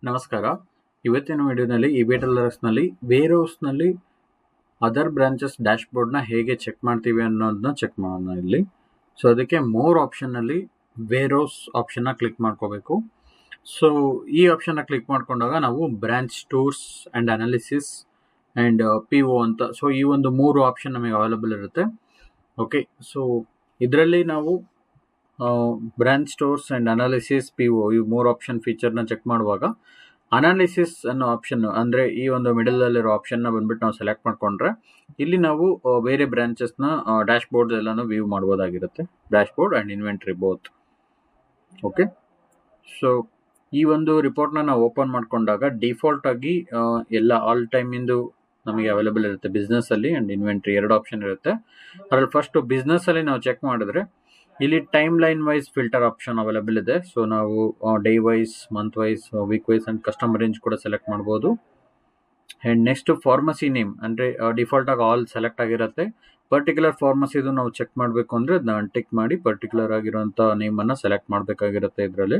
ನಮಸ್ಕಾರ. ಇವತ್ತಿನ ವಿಡಿಯೋನಲ್ಲಿ ಇಬಿಟೆಲ್ಲರ್ಸ್ನಲ್ಲಿ ವೇರ್ಹೌಸ್ನಲ್ಲಿ ಅದರ್ ಬ್ರಾಂಚಸ್ ಡ್ಯಾಶ್ಬೋರ್ಡ್ನ ಹೇಗೆ ಚೆಕ್ ಮಾಡ್ತೀವಿ ಅನ್ನೋದನ್ನ ಚೆಕ್ ಮಾಡೋಣ ಇಲ್ಲಿ. ಸೊ ಅದಕ್ಕೆ ಮೋರ್ ಆಪ್ಷನ್ನಲ್ಲಿ ವೇರ್ಹೌಸ್ ಆಪ್ಷನ್ನ ಕ್ಲಿಕ್ ಮಾಡ್ಕೋಬೇಕು. ಸೊ ಈ ಆಪ್ಷನ್ನ ಕ್ಲಿಕ್ ಮಾಡ್ಕೊಂಡಾಗ ನಾವು branch tours and analysis and PO ಅಂತ ಸೊ ಈ ಒಂದು 3 ಆಪ್ಷನ್ ನಮಗೆ ಅವೈಲಬಲ್ ಇರುತ್ತೆ. ಓಕೆ, ಸೊ ಇದರಲ್ಲಿ ನಾವು branch stores and analysis PO ಈ 3 ಆಪ್ಷನ್ ಫೀಚರ್ನ ಚೆಕ್ ಮಾಡುವಾಗ ಅನಾಲಿಸಿಸ್ ಅನ್ನೋ ಆಪ್ಷನ್ ಅಂದರೆ ಈ ಒಂದು ಮಿಡಲಲ್ಲಿರೋ ಆಪ್ಷನ್ನ ಬಂದ್ಬಿಟ್ಟು ನಾವು ಸೆಲೆಕ್ಟ್ ಮಾಡ್ಕೊಂಡ್ರೆ ಇಲ್ಲಿ ನಾವು ಬೇರೆ ಬ್ರಾಂಚಸ್ನ ಡ್ಯಾಶ್ಬೋರ್ಡ್ಸ್ ಎಲ್ಲನೂ ವ್ಯೂ ಮಾಡ್ಬೋದಾಗಿರುತ್ತೆ. Dashboard and inventory both. Okay, so ಈ ಒಂದು ರಿಪೋರ್ಟ್ನ ನಾವು ಓಪನ್ ಮಾಡ್ಕೊಂಡಾಗ ಡಿಫಾಲ್ಟ್ ಆಗಿ ಎಲ್ಲ ಆಲ್ ಟೈಮಿಂದು ನಮಗೆ ಅವೈಲೇಬಲ್ ಇರುತ್ತೆ. ಬಿಸ್ನೆಸ್ಸಲ್ಲಿ ಆ್ಯಂಡ್ ಇನ್ವೆಂಟ್ರಿ 2 ಆಪ್ಷನ್ ಇರುತ್ತೆ. ಅದರಲ್ಲಿ ಫಸ್ಟು ಬಿಸ್ನೆಸ್ಸಲ್ಲಿ ನಾವು ಚೆಕ್ ಮಾಡಿದ್ರೆ ಇಲ್ಲಿ timeline wise filter option available ಇದೆ. ಸೊ ನಾವು day wise, month wise, week wise and customer range ಕೂಡ ಸೆಲೆಕ್ಟ್ ಮಾಡ್ಬೋದು. ಆ್ಯಂಡ್ ನೆಕ್ಸ್ಟ್ ಫಾರ್ಮಸಿ ನೇಮ್ ಅಂದರೆ ಡಿಫಾಲ್ಟ್ ಆಗಿ ಆಲ್ ಸೆಲೆಕ್ಟ್ ಆಗಿರುತ್ತೆ. ಪರ್ಟಿಕ್ಯುಲರ್ ಫಾರ್ಮಸಿದು ನಾವು ಚೆಕ್ ಮಾಡಬೇಕು ಅಂದರೆ ಅದನ್ನ ಟಿಕ್ ಮಾಡಿ ಪರ್ಟಿಕ್ಯುಲರ್ ಆಗಿರುವಂಥ ನೇಮನ್ನು ಸೆಲೆಕ್ಟ್ ಮಾಡಬೇಕಾಗಿರುತ್ತೆ ಇದರಲ್ಲಿ.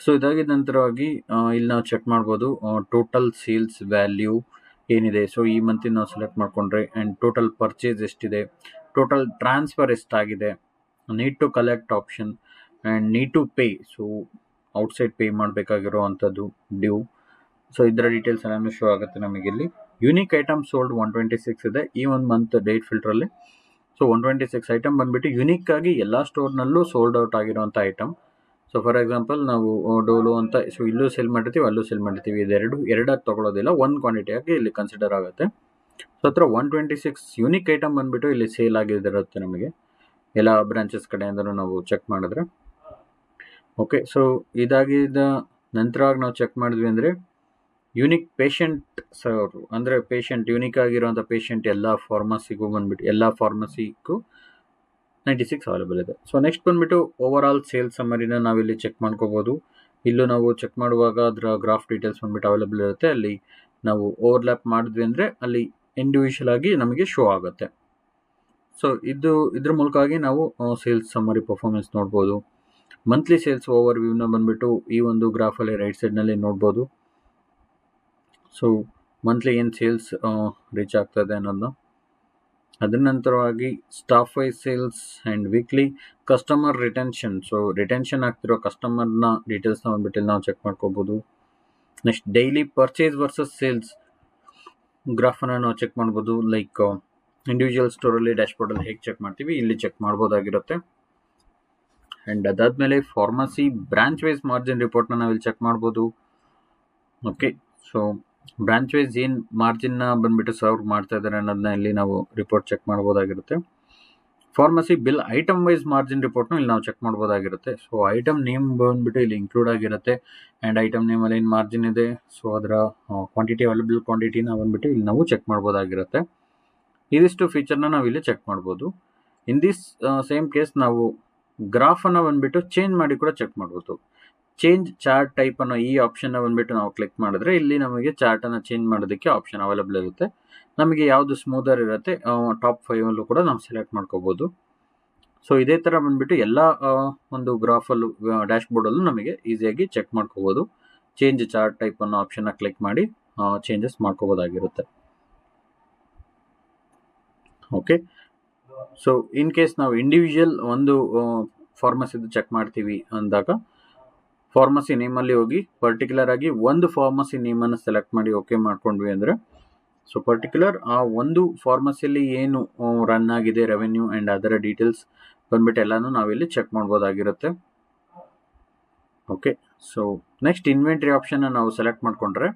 ಸೊ ಇದಾಗಿದ್ದ ನಂತರವಾಗಿ ಇಲ್ಲಿ ನಾವು ಚೆಕ್ ಮಾಡ್ಬೋದು ಟೋಟಲ್ ಸೇಲ್ಸ್ ವ್ಯಾಲ್ಯೂ ಏನಿದೆ. ಸೊ ಈ ಮಂತಿನ ನಾವು ಸೆಲೆಕ್ಟ್ ಮಾಡಿಕೊಂಡ್ರೆ ಆ್ಯಂಡ್ ಟೋಟಲ್ ಪರ್ಚೇಸ್ ಎಷ್ಟಿದೆ, ಟೋಟಲ್ ಟ್ರಾನ್ಸ್ಫರ್ ಎಷ್ಟಾಗಿದೆ, need to collect option and need to pay. So outside pay ಮಾಡಬೇಕಾಗಿರೋ ಅಂಥದ್ದು ಡ್ಯೂ. ಸೊ ಇದರ ಡೀಟೇಲ್ಸ್ ಎಲ್ಲನೂ ಶೋ ಆಗುತ್ತೆ ನಮಗೆ ಇಲ್ಲಿ. ಯೂನಿಕ್ ಐಟಮ್ ಸೋಲ್ಡ್ 126 ಇದೆ ಈ ಒಂದು ಮಂತ್ ಡೇಟ್ ಫಿಲ್ಟ್ರಲ್ಲಿ. ಸೊ 126 ಐಟಮ್ ಬಂದುಬಿಟ್ಟು ಯುನಿಕ್ ಆಗಿ ಎಲ್ಲ ಸ್ಟೋರ್ನಲ್ಲೂ ಸೋಲ್ಡ್ ಔಟ್ ಆಗಿರೋಂಥ ಐಟಮ್. ಸೊ ಫಾರ್ ಎಕ್ಸಾಂಪಲ್ ನಾವು ಡೋಲೋ ಅಂತ ಸೊ ಇಲ್ಲೂ ಸೆಲ್ ಮಾಡಿರ್ತೀವಿ, ಅಲ್ಲೂ ಸೆಲ್ ಮಾಡಿರ್ತೀವಿ. ಎರಡಾಗಿ ತೊಗೊಳೋದಿಲ್ಲ, ಒಂದು ಕ್ವಾಂಟಿಟಿಯಾಗಿ ಇಲ್ಲಿ ಕನ್ಸಿಡರ್ ಆಗುತ್ತೆ. ಸೊ ಹತ್ರ 126 ಯೂನಿಕ್ ಐಟಮ್ ಬಂದುಬಿಟ್ಟು ಇಲ್ಲಿ ಸೇಲ್ ಆಗಿರುತ್ತೆ ನಮಗೆ ಎಲ್ಲ ಬ್ರಾಂಚಸ್ ಕಡೆಯಿಂದನೂ ನಾವು ಚೆಕ್ ಮಾಡಿದ್ರೆ. ಓಕೆ, ಸೊ ಇದಾಗಿದ್ದ ನಂತರ ನಾವು ಚೆಕ್ ಮಾಡಿದ್ವಿ ಅಂದರೆ ಯೂನಿಕ್ ಪೇಷಂಟ್ ಸರ್ವ್ ಅಂದರೆ ಪೇಷಂಟ್ ಯೂನಿಕ್ ಆಗಿರೋಂಥ ಪೇಷಂಟ್ ಎಲ್ಲ ಫಾರ್ಮಸಿಗೂ ಬಂದುಬಿಟ್ಟು ಎಲ್ಲ ಫಾರ್ಮಸಿಗೂ 96 ಅವೈಲೇಬಲ್ ಇದೆ. ಸೊ ನೆಕ್ಸ್ಟ್ ಬಂದುಬಿಟ್ಟು ಓವರ್ ಆಲ್ ಸೇಲ್ಸ್ ಸಮ್ಮರಿನ ನಾವಿಲ್ಲಿ ಚೆಕ್ ಮಾಡ್ಕೋಬೋದು. ಇಲ್ಲೂ ನಾವು ಚೆಕ್ ಮಾಡುವಾಗ ಅದರ ಗ್ರಾಫ್ ಡೀಟೇಲ್ಸ್ ಬಂದುಬಿಟ್ಟು ಅವೈಲೇಬಲ್ ಇರುತ್ತೆ. ಅಲ್ಲಿ ನಾವು ಓವರ್ಲ್ಯಾಪ್ ಮಾಡಿದ್ವಿ ಅಂದರೆ ಅಲ್ಲಿ ಇಂಡಿವಿಜುವಲ್ ಆಗಿ ನಮಗೆ ಶೋ ಆಗುತ್ತೆ. ಸೊ ಇದ್ರ ಮೂಲಕವಾಗಿ ನಾವು ಸೇಲ್ಸ್ ಸಮ್ಮರಿ ಪರ್ಫಾರ್ಮೆನ್ಸ್ ನೋಡ್ಬೋದು. ಮಂತ್ಲಿ ಸೇಲ್ಸ್ ಓವರ್ ವ್ಯೂನ ಬಂದುಬಿಟ್ಟು ಈ ಒಂದು ಗ್ರಾಫಲ್ಲಿ ರೈಟ್ ಸೈಡ್ನಲ್ಲಿ ನೋಡ್ಬೋದು. ಸೊ ಮಂತ್ಲಿ ಏನು ಸೇಲ್ಸ್ ರೀಚ್ ಆಗ್ತದೆ ಅನ್ನೋದನ್ನ. ಅದರ ನಂತರವಾಗಿ staff wise sales and weekly customer retention. So retention ಆಗ್ತಿರೋ ಕಸ್ಟಮರ್ನ ಡೀಟೇಲ್ಸ್ನ ಬಂದುಬಿಟ್ಟು ನಾವು ಚೆಕ್ ಮಾಡ್ಕೋಬೋದು. Next daily purchase versus sales ಗ್ರಾಫನ್ನು ನಾವು ಚೆಕ್ ಮಾಡ್ಬೋದು. ಲೈಕ್ ಇಂಡಿವಿಜುವಲ್ ಸ್ಟೋರಲ್ಲಿ ಡ್ಯಾಶ್ಬೋರ್ಡಲ್ಲಿ ಹೇಗೆ ಚೆಕ್ ಮಾಡ್ತೀವಿ ಇಲ್ಲಿ ಚೆಕ್ ಮಾಡ್ಬೋದಾಗಿರುತ್ತೆ. ಆ್ಯಂಡ್ ಅದಾದಮೇಲೆ ಫಾರ್ಮಸಿ ಬ್ರಾಂಚ್ ವೈಸ್ ಮಾರ್ಜಿನ್ ರಿಪೋರ್ಟ್ನ ನಾವಿಲ್ಲಿ ಚೆಕ್ ಮಾಡ್ಬೋದು. ಓಕೆ, ಸೊ ಬ್ರಾಂಚ್ ವೈಸ್ ಏನು ಮಾರ್ಜಿನ್ನ ಬಂದುಬಿಟ್ಟು ಸರ್ವ್ ಮಾಡ್ತಾ ಇದ್ದಾರೆ ಅನ್ನೋದನ್ನ ಇಲ್ಲಿ ನಾವು ರಿಪೋರ್ಟ್ ಚೆಕ್ ಮಾಡ್ಬೋದಾಗಿರುತ್ತೆ. Pharmacy bill item wise margin ರಿಪೋರ್ಟ್ನು ಇಲ್ಲಿ ನಾವು ಚೆಕ್ ಮಾಡ್ಬೋದಾಗಿರುತ್ತೆ. ಸೊ ಐಟಮ್ ನೇಮ್ ಬಂದುಬಿಟ್ಟು ಇಲ್ಲಿ ಇನ್ಕ್ಲೂಡ್ ಆಗಿರುತ್ತೆ ಆ್ಯಂಡ್ ಐಟಮ್ ನೇಮಲ್ಲಿ ಏನು ಮಾರ್ಜಿನ್ ಇದೆ ಸೊ ಅದರ ಕ್ವಾಂಟಿಟಿ ಅವೈಲೇಬಲ್ ಕ್ವಾಂಟಿಟಿನ ಬಂದುಬಿಟ್ಟು ಇಲ್ಲಿ ನಾವು ಚೆಕ್ ಮಾಡ್ಬೋದಾಗಿರುತ್ತೆ. ಇದಿಷ್ಟು ಫೀಚರ್ನ ನಾವು ಇಲ್ಲಿ ಚೆಕ್ ಮಾಡ್ಬೋದು. ಇನ್ ದಿಸ್ ಸೇಮ್ ಕೇಸ್ ನಾವು ಗ್ರಾಫನ್ನು ಬಂದುಬಿಟ್ಟು ಚೇಂಜ್ ಮಾಡಿ ಕೂಡ ಚೆಕ್ ಮಾಡ್ಬೋದು. ಚೇಂಜ್ ಚಾರ್ಟ್ ಟೈಪ್ ಅನ್ನೋ ಈ ಆಪ್ಷನ್ನ ಬಂದುಬಿಟ್ಟು ನಾವು ಕ್ಲಿಕ್ ಮಾಡಿದ್ರೆ ಇಲ್ಲಿ ನಮಗೆ ಚಾರ್ಟನ್ನು ಚೇಂಜ್ ಮಾಡೋದಕ್ಕೆ ಆಪ್ಷನ್ ಅವೈಲೇಬಲ್ ಇರುತ್ತೆ. ನಮಗೆ ಯಾವುದು ಸ್ಮೂದರ್ ಇರುತ್ತೆ ಟಾಪ್ 5 ಕೂಡ ನಾವು ಸೆಲೆಕ್ಟ್ ಮಾಡ್ಕೋಬೋದು. ಸೊ ಇದೇ ಥರ ಬಂದುಬಿಟ್ಟು ಎಲ್ಲ ಒಂದು ಗ್ರಾಫಲ್ಲೂ ಡ್ಯಾಶ್ಬೋರ್ಡಲ್ಲೂ ನಮಗೆ ಈಸಿಯಾಗಿ ಚೆಕ್ ಮಾಡ್ಕೋಬೋದು. ಚೇಂಜ್ ಚಾರ್ಟ್ ಟೈಪ್ ಅನ್ನೋ ಆಪ್ಷನ್ನ ಕ್ಲಿಕ್ ಮಾಡಿ ಚೇಂಜಸ್ ಮಾಡ್ಕೋಬೋದಾಗಿರುತ್ತೆ. ಓಕೆ, ಸೊ ಇನ್ ಕೇಸ್ ನಾವು ಇಂಡಿವಿಜುವಲ್ ಒಂದು ಫಾರ್ಮಸಿದು ಚೆಕ್ ಮಾಡ್ತೀವಿ ಅಂದಾಗ ಫಾರ್ಮಸಿ ನೇಮಲ್ಲಿ ಹೋಗಿ ಪರ್ಟಿಕ್ಯುಲರ್ ಆಗಿ ಒಂದು ಫಾರ್ಮಸಿ ನೇಮನ್ನು ಸೆಲೆಕ್ಟ್ ಮಾಡಿ ಓಕೆ ಮಾಡ್ಕೊಂಡ್ವಿ ಅಂದರೆ ಸೊ ಪರ್ಟಿಕ್ಯುಲರ್ ಆ ಒಂದು ಫಾರ್ಮಸಿಯಲ್ಲಿ ಏನು ರನ್ ಆಗಿದೆ ರೆವೆನ್ಯೂ ಆ್ಯಂಡ್ ಅದರ ಡೀಟೇಲ್ಸ್ ಬಂದ್ಬಿಟ್ಟು ಎಲ್ಲನೂ ನಾವಿಲ್ಲಿ ಚೆಕ್ ಮಾಡ್ಬೋದಾಗಿರುತ್ತೆ. ಓಕೆ, ಸೊ ನೆಕ್ಸ್ಟ್ ಇನ್ವೆಂಟ್ರಿ ಆಪ್ಷನ್ನ ನಾವು ಸೆಲೆಕ್ಟ್ ಮಾಡಿಕೊಂಡ್ರೆ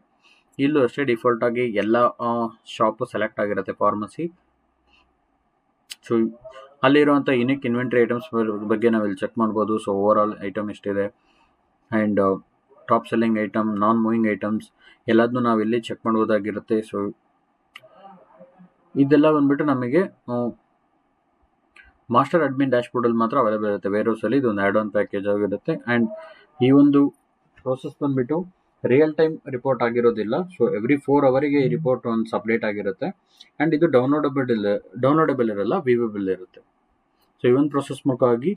ಇಲ್ಲೂ ಅಷ್ಟೇ ಡಿಫಾಲ್ಟ್ ಆಗಿ ಎಲ್ಲ ಶಾಪು ಸೆಲೆಕ್ಟ್ ಆಗಿರುತ್ತೆ ಫಾರ್ಮಸಿ. ಸೊ ಅಲ್ಲಿರುವಂಥ ಯುನಿಕ್ ಇನ್ವೆಂಟ್ರಿ ಐಟಮ್ಸ್ ಬಗ್ಗೆ ನಾವಿಲ್ಲಿ ಚೆಕ್ ಮಾಡ್ಬೋದು. ಸೊ ಓವರ್ ಆಲ್ ಐಟಮ್ ಎಷ್ಟಿದೆ and top selling item, non moving items ಎಲ್ಲದನ್ನೂ ನಾವಿಲ್ಲಿ ಚೆಕ್ ಮಾಡ್ಬೋದಾಗಿರುತ್ತೆ. ಸೊ ಇದೆಲ್ಲ ಬಂದುಬಿಟ್ಟು ನಮಗೆ ಮಾಸ್ಟರ್ ಅಡ್ಮಿನ್ ಡ್ಯಾಶ್ಬೋರ್ಡಲ್ಲಿ ಮಾತ್ರ ಅವೈಲೇಬಲ್ ಇರುತ್ತೆ. ವೇರ್ಹೌಸಲ್ಲಿ ಇದೊಂದು ಆ್ಯಡ್ ಆನ್ ಪ್ಯಾಕೇಜ್ ಆಗಿರುತ್ತೆ. ಆ್ಯಂಡ್ ಈ ಒಂದು ಪ್ರೋಸೆಸ್ ಬಂದುಬಿಟ್ಟು ರಿಯಲ್ ಟೈಮ್ ರಿಪೋರ್ಟ್ ಆಗಿರೋದಿಲ್ಲ. ಸೊ ಎವ್ರಿ 4 ಅವರಿಗೆ ಈ ರಿಪೋರ್ಟ್ ಒಂದು ಅಪ್ಡೇಟ್ ಆಗಿರುತ್ತೆ. ಆ್ಯಂಡ್ ಇದು ಡೌನ್ಲೋಡಬಲ್ ಇರಲ್ಲ, ವ್ಯೂವೇಬಲ್ ಇರುತ್ತೆ. ಸೊ ಈ ಒಂದು ಪ್ರೋಸೆಸ್ ಮುಖವಾಗಿ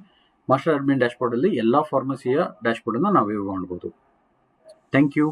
ಮಾಸ್ಟರ್ ಅಡ್ಮಿನ್ ಡ್ಯಾಶ್ಬೋರ್ಡಲ್ಲಿ ಎಲ್ಲ ಫಾರ್ಮಸಿಯ ಡ್ಯಾಶ್ಬೋರ್ಡನ್ನು ನಾವು ವ್ಯೂ ಮಾಡ್ಬೋದು. Thank you.